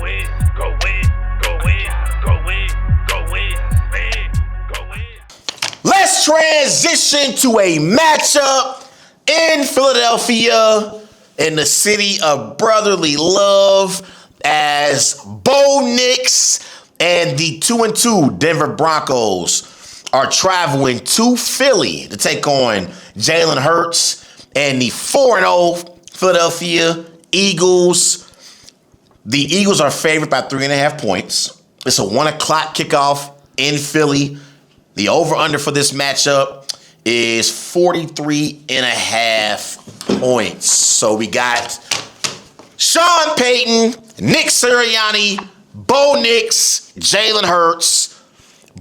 win, go win, go win, go win, go win, man, go win. Let's transition to a matchup in Philadelphia, in the city of brotherly love, as Bo Nix and the 2-2 Denver Broncos are traveling to Philly to take on Jalen Hurts and the 4-0 Philadelphia Eagles. The Eagles are favored by 3.5 points. It's a 1 o'clock kickoff in Philly. The over-under for this matchup is 43.5 points. So we got Sean Payton, Nick Sirianni, Bo Nix, Jalen Hurts,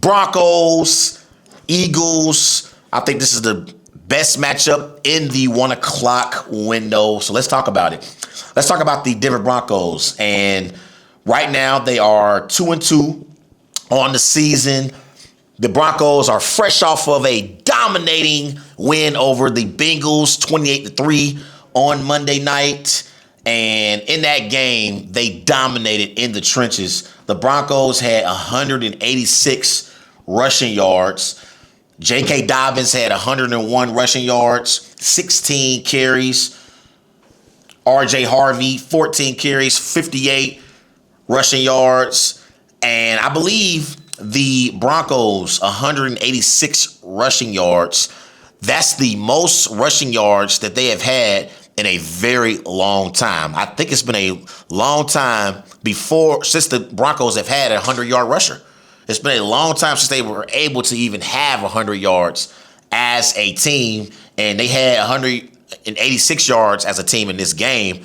Broncos, Eagles. I think this is the best matchup in the 1 o'clock window. So let's talk about it. Let's talk about the Denver Broncos. And right now they are 2-2 on the season. The Broncos are fresh off of a dominating win over the Bengals, 28-3 on Monday night. And in that game, they dominated in the trenches. The Broncos had 186 rushing yards. J.K. Dobbins had 101 rushing yards, 16 carries. R.J. Harvey, 14 carries, 58 rushing yards. And I believe the Broncos, 186 rushing yards. That's the most rushing yards that they have had in a very long time. I think it's been a long time since the Broncos have had a 100-yard rusher. It's been a long time since they were able to even have 100 yards as a team, and they had 186 yards as a team in this game.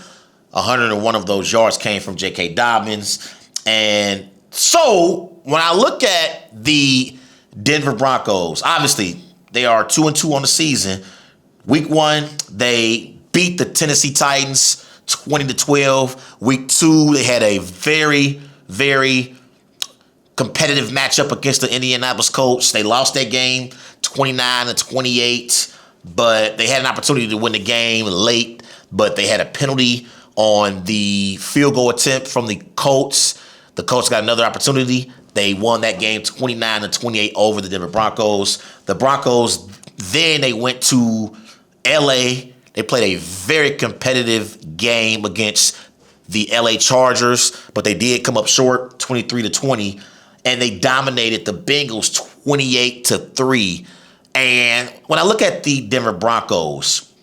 101 of those yards came from J.K. Dobbins. And so when I look at the Denver Broncos, obviously they are 2-2 on the season. Week 1, they beat the Tennessee Titans 20-12. Week 2, they had a very, very competitive matchup against the Indianapolis Colts. They lost that game 29-28, but they had an opportunity to win the game late, but they had a penalty on the field goal attempt from the Colts. The Colts got another opportunity. They won that game 29-28 over the Denver Broncos. The Broncos, then they went to L.A. They played a very competitive game against the L.A. Chargers, but they did come up short, 23-20, and they dominated the Bengals 28-3. And when I look at the Denver Broncos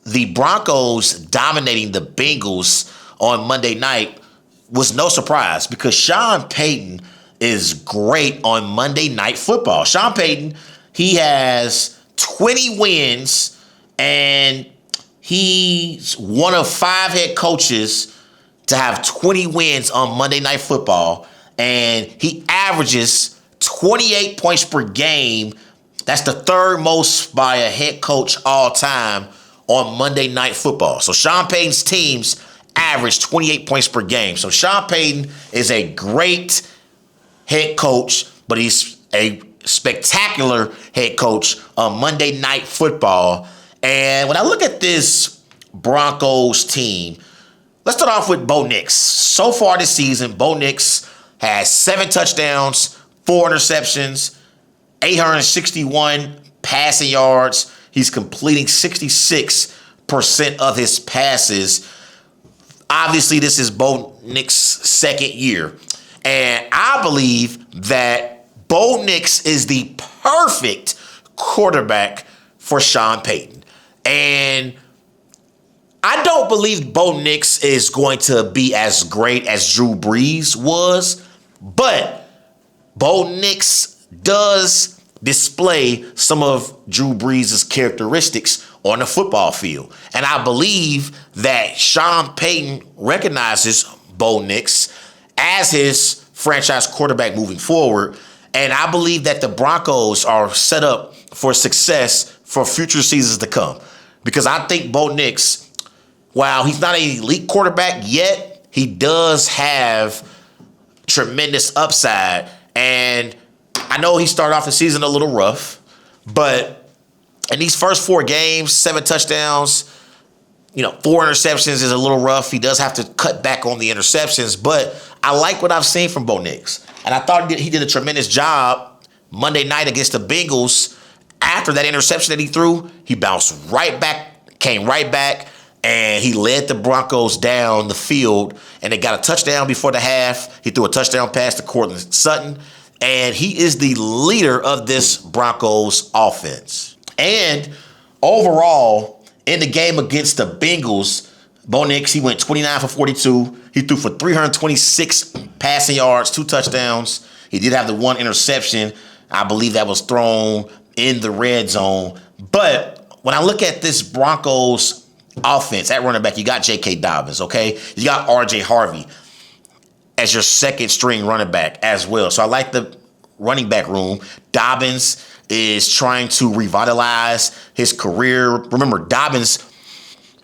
dominating the Bengals on Monday night was no surprise because Sean Payton is great on Monday Night Football. Sean Payton, he has 20 wins, and he's one of 5 head coaches to have 20 wins on Monday Night Football, and he averages 28 points per game. That's the 3rd most by a head coach all time on Monday Night Football. So Sean Payton's teams average 28 points per game. So Sean Payton is a great head coach, but he's a spectacular head coach on Monday Night Football. And when I look at this Broncos team, let's start off with Bo Nix. So far this season, Bo Nix has 7 touchdowns, 4 interceptions, 861 passing yards. He's completing 66% of his passes. Obviously, this is Bo Nix's 2nd year. And I believe that Bo Nix is the perfect quarterback for Sean Payton. And I don't believe Bo Nix is going to be as great as Drew Brees was, but Bo Nix does display some of Drew Brees' characteristics on the football field. And I believe that Sean Payton recognizes Bo Nix as his franchise quarterback moving forward. And I believe that the Broncos are set up for success for future seasons to come. Because I think Bo Nix, while he's not an elite quarterback yet, he does have tremendous upside. And I know he started off the season a little rough, but in these first 4 games, 7 touchdowns, 4 interceptions is a little rough. He does have to cut back on the interceptions, but I like what I've seen from Bo Nix. And I thought he did a tremendous job Monday night against the Bengals. After that interception that he threw, he bounced right back, came right back, and he led the Broncos down the field, and they got a touchdown before the half. He threw a touchdown pass to Courtland Sutton, and he is the leader of this Broncos offense. And overall, in the game against the Bengals, Bo Nix, he went 29 for 42. He threw for 326 passing yards, 2 touchdowns. He did have the 1 interception. I believe that was thrown in the red zone. But when I look at this Broncos offense at running back, you got J.K. Dobbins, okay? You got R.J. Harvey as your second string running back as well. So I like the running back room. Dobbins is trying to revitalize his career. Remember, Dobbins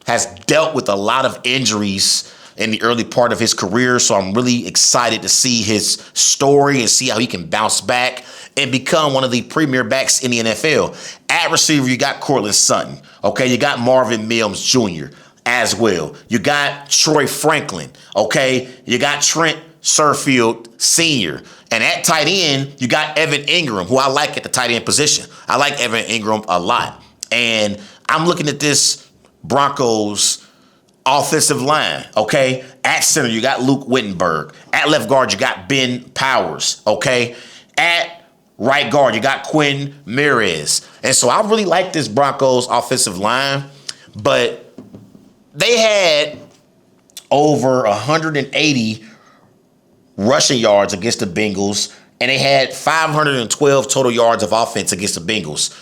has dealt with a lot of injuries in the early part of his career, so I'm really excited to see his story and see how he can bounce back and become one of the premier backs in the NFL. At receiver, you got Courtland Sutton. Okay, you got Marvin Mims Jr. as well. You got Troy Franklin. Okay, you got Trent Sherfield Sr. And at tight end, you got Evan Ingram, who I like at the tight end position. I like Evan Ingram a lot. And I'm looking at this Broncos offensive line, okay? At center, you got Luke Wittenberg. At left guard, you got Ben Powers, okay? At right guard, you got Quinn Mieres. And so I really like this Broncos offensive line, but they had over 180 rushing yards against the Bengals, and they had 512 total yards of offense against the Bengals.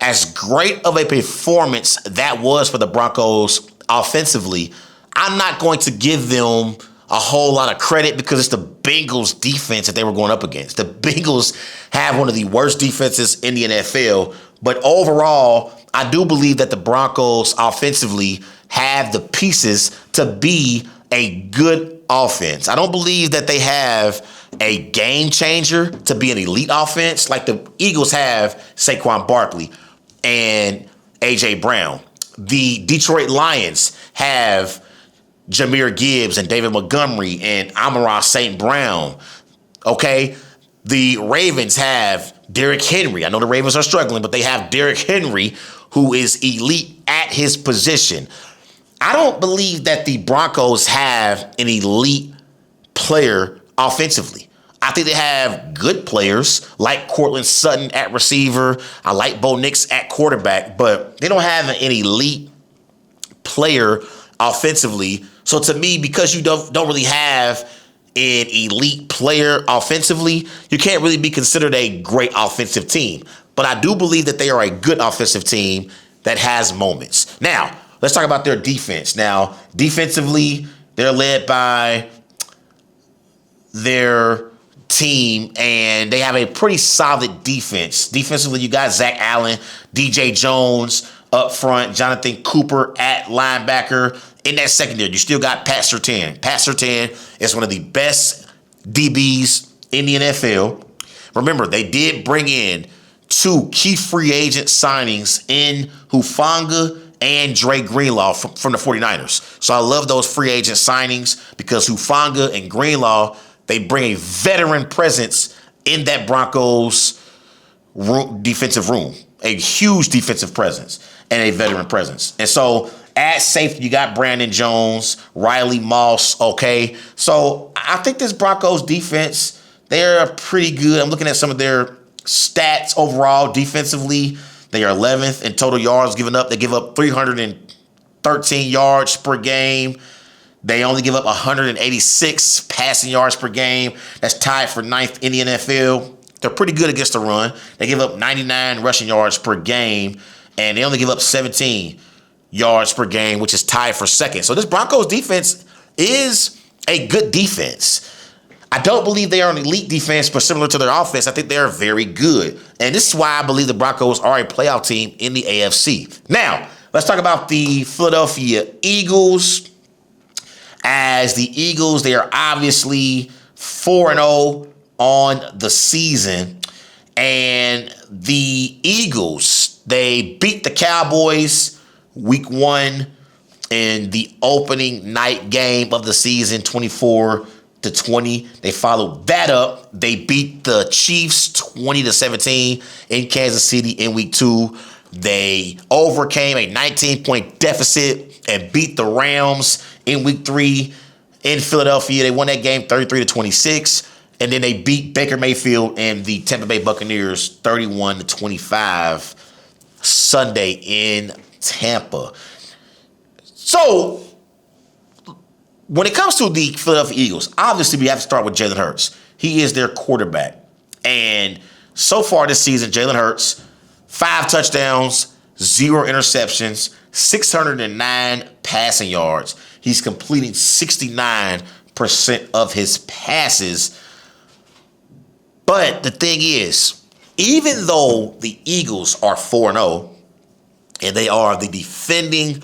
As great of a performance that was for the Broncos offensively, I'm not going to give them a whole lot of credit because it's the Bengals defense that they were going up against. The Bengals have one of the worst defenses in the NFL, but overall, I do believe that the Broncos offensively have the pieces to be a good offense. I don't believe that they have a game changer to be an elite offense like the Eagles have Saquon Barkley and A.J. Brown. The Detroit Lions have Jahmyr Gibbs and David Montgomery and Amon-Ra St. Brown. Okay? The Ravens have Derrick Henry. I know the Ravens are struggling, but they have Derrick Henry, who is elite at his position. I don't believe that the Broncos have an elite player offensively. I think they have good players like Courtland Sutton at receiver. I like Bo Nix at quarterback, but they don't have an elite player offensively. So to me, because you don't really have an elite player offensively, you can't really be considered a great offensive team. But I do believe that they are a good offensive team that has moments. Now, let's talk about their defense. Now, defensively, they're led by their team, and they have a pretty solid defense. Defensively, you got Zach Allen, DJ Jones up front, Jonathan Cooper at linebacker. In that secondary, you still got Pat Surtain. Pat Surtain is one of the best DBs in the NFL. Remember, they did bring in 2 key free agent signings in Hufanga and Dre Greenlaw from the 49ers. So I love those free agent signings because Hufanga and Greenlaw, they bring a veteran presence in that Broncos defensive room, a huge defensive presence and a veteran presence. And so at safety, you got Brandon Jones, Riley Moss, okay? So I think this Broncos defense, they're pretty good. I'm looking at some of their stats overall defensively. They are 11th in total yards given up. They give up 313 yards per game. They only give up 186 passing yards per game. That's tied for 9th in the NFL. They're pretty good against the run. They give up 99 rushing yards per game, and they only give up 17 yards per game, which is tied for 2nd. So this Broncos defense is a good defense. I don't believe they are an elite defense, but similar to their offense, I think they are very good. And this is why I believe the Broncos are a playoff team in the AFC. Now, let's talk about the Philadelphia Eagles. As the Eagles, they are obviously 4-0 on the season. And the Eagles, they beat the Cowboys week 1 in the opening night game of the season, 24-20. They followed that up. They beat the Chiefs 20-17 in Kansas City in week 2. They overcame a 19-point deficit and beat the Rams in week 3 in Philadelphia. They won that game 33-26. And then they beat Baker Mayfield and the Tampa Bay Buccaneers 31-25 Sunday in Tampa. So, when it comes to the Philadelphia Eagles, obviously we have to start with Jalen Hurts. He is their quarterback. And so far this season, Jalen Hurts, 5 touchdowns, 0 interceptions, 609 passing yards. He's completing 69% of his passes. But the thing is, even though the Eagles are 4-0 and they are the defending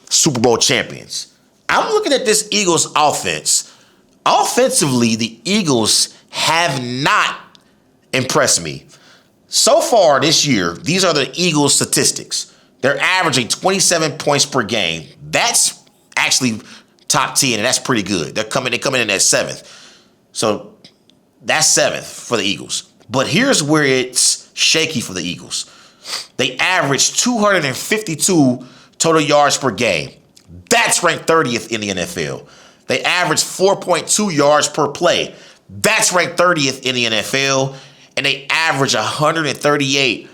Super Bowl champions, I'm looking at this Eagles offense. Offensively, the Eagles have not impressed me. So far this year, these are the Eagles' statistics. They're averaging 27 points per game. That's actually top 10, and that's pretty good. They're coming in at 7th. So that's 7th for the Eagles. But here's where it's shaky for the Eagles. They average 252 total yards per game. That's ranked 30th in the NFL. They average 4.2 yards per play. That's ranked 30th in the NFL. And they average 138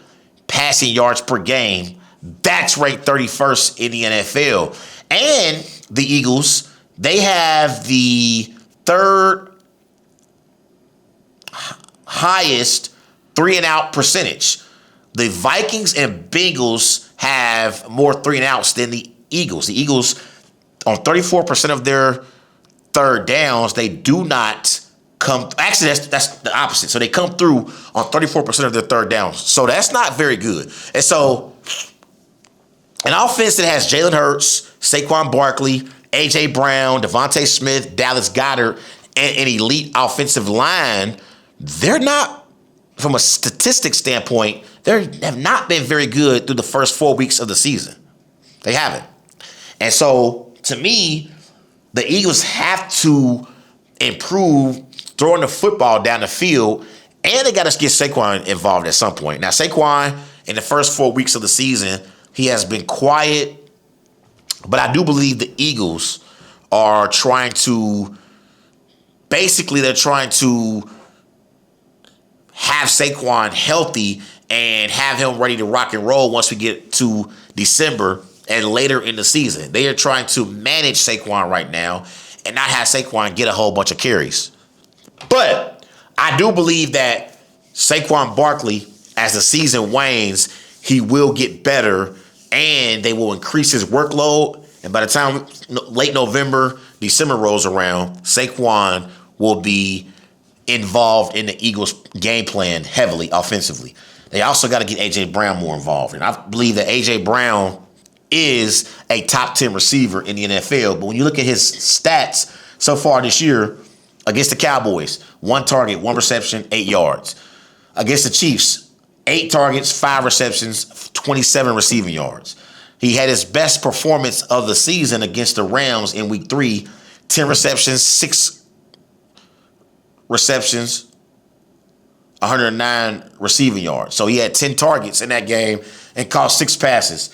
passing yards per game. That's ranked 31st in the NFL. And the Eagles, they have the 3rd highest 3-and-out percentage. The Vikings and Bengals have more 3-and-outs than the Eagles. The Eagles, on 34% of their third downs, they do not come. Actually, that's the opposite. So they come through on 34% of their third downs. So that's not very good. And so an offense that has Jalen Hurts, Saquon Barkley, A.J. Brown, Devontae Smith, Dallas Goedert, and an elite offensive line, they're not, from a statistics standpoint, they have not been very good through the first 4 weeks of the season. They haven't. And so, to me, the Eagles have to improve throwing the football down the field, and they got to get Saquon involved at some point. Now, Saquon, in the first 4 weeks of the season, he has been quiet, but I do believe the Eagles are trying to, basically, they're trying to have Saquon healthy and have him ready to rock and roll once we get to December and later in the season. They are trying to manage Saquon right now and not have Saquon get a whole bunch of carries. But I do believe that Saquon Barkley, as the season wanes, he will get better and they will increase his workload. And by the time late November, December rolls around, Saquon will be involved in the Eagles' game plan heavily offensively. They also got to get A.J. Brown more involved. And I believe that A.J. Brown is a top 10 receiver in the NFL. But when you look at his stats so far this year, against the Cowboys, 1 target, 1 reception, 8 yards. Against the Chiefs, 8 targets, 5 receptions, 27 receiving yards. He had his best performance of the season against the Rams in week 3, 10 receptions, 6 receptions, 109 receiving yards. So he had 10 targets in that game and caught 6 passes.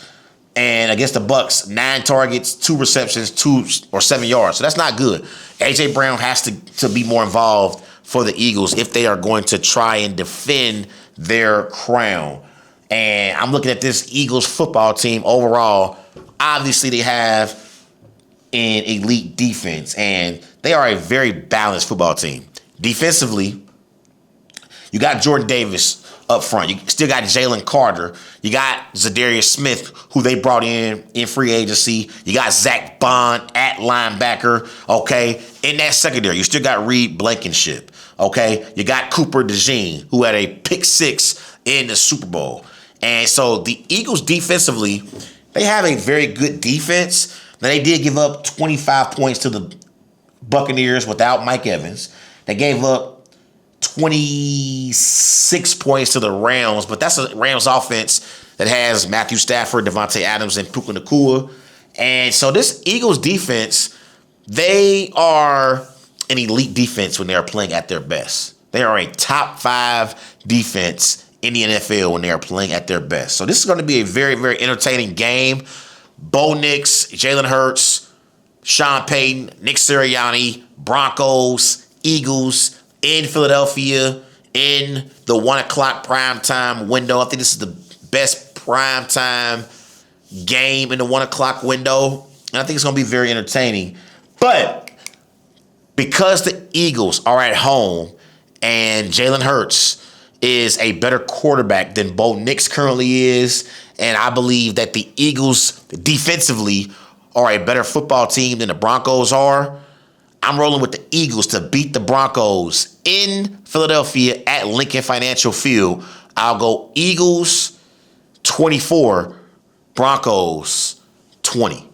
And against the Bucks, 9 targets, 2 receptions, 7 yards. So that's not good. A.J. Brown has to be more involved for the Eagles if they are going to try and defend their crown. And I'm looking at this Eagles football team overall. Obviously, they have an elite defense, and they are a very balanced football team. Defensively, you got Jordan Davis up front. You still got Jalen Carter. You got Zadarius Smith, who they brought in free agency. You got Zach Bond at linebacker, okay? In that secondary, you still got Reed Blankenship, okay? You got Cooper DeJean, who had a pick 6 in the Super Bowl. And so the Eagles defensively, they have a very good defense. Now, they did give up 25 points to the Buccaneers without Mike Evans. They gave up 26 points to the Rams, but that's a Rams offense that has Matthew Stafford, Devontae Adams, and Puka Nacua. And so this Eagles defense, they are an elite defense when they are playing at their best. They are a top 5 defense in the NFL when they are playing at their best. So this is going to be a very, very entertaining game. Bo Nix, Jalen Hurts, Sean Payton, Nick Sirianni, Broncos, Eagles in Philadelphia in the 1 o'clock primetime window. I think this is the best primetime game in the 1 o'clock window. And I think it's going to be very entertaining. But because the Eagles are at home and Jalen Hurts is a better quarterback than Bo Nix currently is, and I believe that the Eagles defensively are a better football team than the Broncos are, I'm rolling with the Eagles to beat the Broncos in Philadelphia at Lincoln Financial Field. I'll go Eagles 24, Broncos 20.